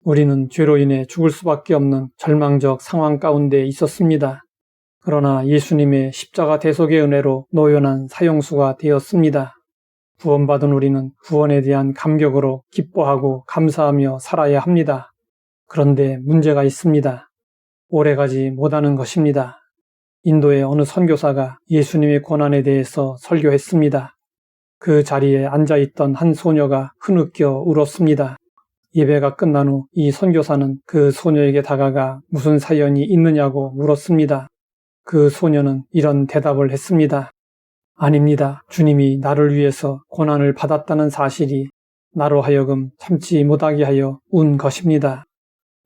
우리는 죄로 인해 죽을 수밖에 없는 절망적 상황 가운데 있었습니다. 그러나 예수님의 십자가 대속의 은혜로 노연한 사형수가 되었습니다. 구원받은 우리는 구원에 대한 감격으로 기뻐하고 감사하며 살아야 합니다. 그런데 문제가 있습니다. 오래가지 못하는 것입니다. 인도의 어느 선교사가 예수님의 고난에 대해서 설교했습니다. 그 자리에 앉아있던 한 소녀가 흐느껴 울었습니다. 예배가 끝난 후 이 선교사는 그 소녀에게 다가가 무슨 사연이 있느냐고 물었습니다. 그 소녀는 이런 대답을 했습니다. 아닙니다. 주님이 나를 위해서 고난을 받았다는 사실이 나로 하여금 참지 못하게 하여 운 것입니다.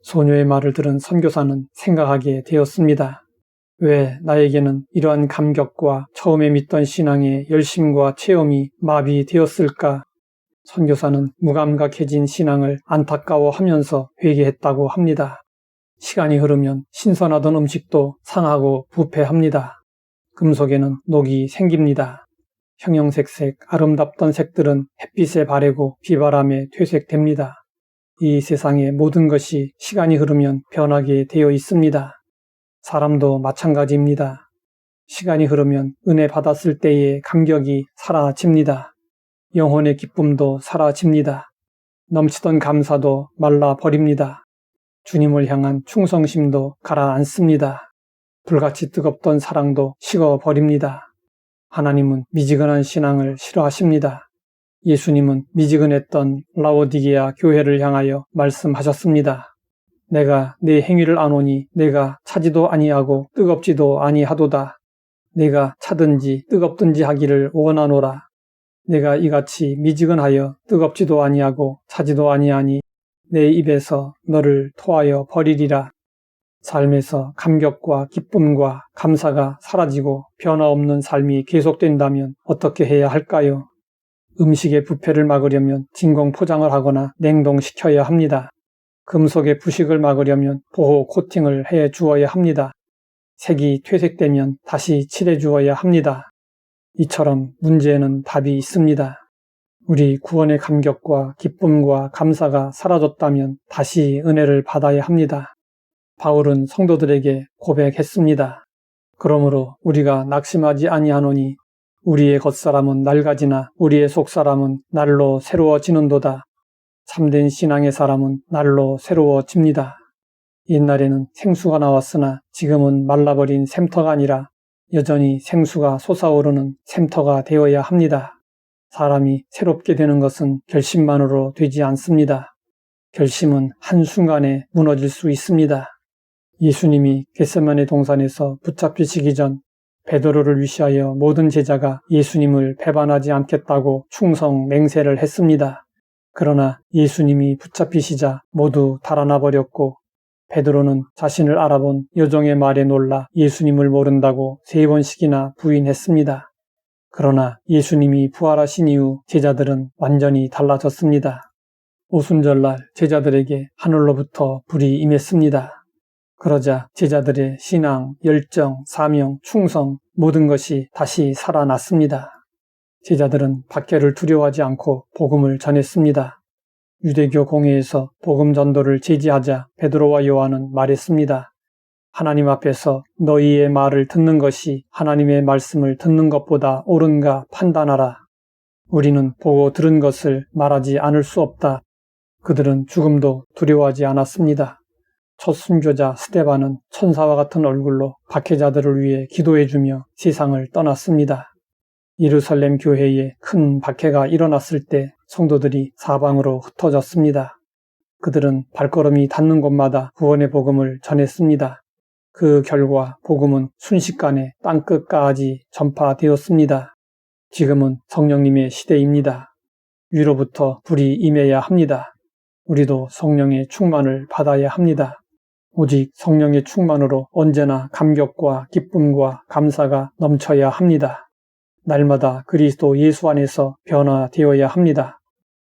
소녀의 말을 들은 선교사는 생각하게 되었습니다. 왜 나에게는 이러한 감격과 처음에 믿던 신앙의 열심과 체험이 마비되었을까? 선교사는 무감각해진 신앙을 안타까워하면서 회개했다고 합니다. 시간이 흐르면 신선하던 음식도 상하고 부패합니다. 금속에는 녹이 생깁니다. 형형색색 아름답던 색들은 햇빛에 바래고 비바람에 퇴색됩니다. 이 세상의 모든 것이 시간이 흐르면 변하게 되어 있습니다. 사람도 마찬가지입니다. 시간이 흐르면 은혜 받았을 때의 감격이 사라집니다. 영혼의 기쁨도 사라집니다. 넘치던 감사도 말라버립니다. 주님을 향한 충성심도 가라앉습니다. 불같이 뜨겁던 사랑도 식어버립니다. 하나님은 미지근한 신앙을 싫어하십니다. 예수님은 미지근했던 라오디게아 교회를 향하여 말씀하셨습니다. 내가 내 행위를 아노니 내가 차지도 아니하고 뜨겁지도 아니하도다. 내가 차든지 뜨겁든지 하기를 원하노라. 내가 이같이 미지근하여 뜨겁지도 아니하고 차지도 아니하니 내 입에서 너를 토하여 버리리라. 삶에서 감격과 기쁨과 감사가 사라지고 변화없는 삶이 계속된다면 어떻게 해야 할까요? 음식의 부패를 막으려면 진공 포장을 하거나 냉동시켜야 합니다. 금속의 부식을 막으려면 보호 코팅을 해 주어야 합니다. 색이 퇴색되면 다시 칠해 주어야 합니다. 이처럼 문제에는 답이 있습니다. 우리 구원의 감격과 기쁨과 감사가 사라졌다면 다시 은혜를 받아야 합니다. 바울은 성도들에게 고백했습니다. 그러므로 우리가 낙심하지 아니하노니 우리의 겉사람은 낡아지나 우리의 속사람은 날로 새로워지는도다. 참된 신앙의 사람은 날로 새로워집니다. 옛날에는 생수가 나왔으나 지금은 말라버린 샘터가 아니라 여전히 생수가 솟아오르는 샘터가 되어야 합니다. 사람이 새롭게 되는 것은 결심만으로 되지 않습니다. 결심은 한순간에 무너질 수 있습니다. 예수님이 겟세마네 동산에서 붙잡히시기 전 베드로를 위시하여 모든 제자가 예수님을 배반하지 않겠다고 충성 맹세를 했습니다. 그러나 예수님이 붙잡히시자 모두 달아나 버렸고 베드로는 자신을 알아본 여종의 말에 놀라 예수님을 모른다고 3번씩이나 부인했습니다. 그러나 예수님이 부활하신 이후 제자들은 완전히 달라졌습니다. 오순절날 제자들에게 하늘로부터 불이 임했습니다. 그러자 제자들의 신앙, 열정, 사명, 충성 모든 것이 다시 살아났습니다. 제자들은 박해를 두려워하지 않고 복음을 전했습니다. 유대교 공회에서 복음 전도를 제지하자 베드로와 요한은 말했습니다. 하나님 앞에서 너희의 말을 듣는 것이 하나님의 말씀을 듣는 것보다 옳은가 판단하라. 우리는 보고 들은 것을 말하지 않을 수 없다. 그들은 죽음도 두려워하지 않았습니다. 첫 순교자 스데반은 천사와 같은 얼굴로 박해자들을 위해 기도해주며 세상을 떠났습니다. 예루살렘 교회에 큰 박해가 일어났을 때 성도들이 사방으로 흩어졌습니다. 그들은 발걸음이 닿는 곳마다 구원의 복음을 전했습니다. 그 결과 복음은 순식간에 땅끝까지 전파되었습니다. 지금은 성령님의 시대입니다. 위로부터 불이 임해야 합니다. 우리도 성령의 충만을 받아야 합니다. 오직 성령의 충만으로 언제나 감격과 기쁨과 감사가 넘쳐야 합니다. 날마다 그리스도 예수 안에서 변화되어야 합니다.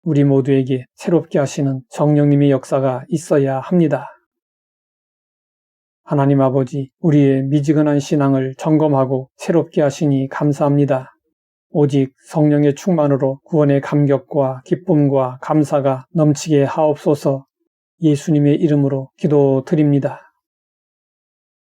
우리 모두에게 새롭게 하시는 성령님의 역사가 있어야 합니다. 하나님 아버지, 우리의 미지근한 신앙을 점검하고 새롭게 하시니 감사합니다. 오직 성령의 충만으로 구원의 감격과 기쁨과 감사가 넘치게 하옵소서. 예수님의 이름으로 기도드립니다.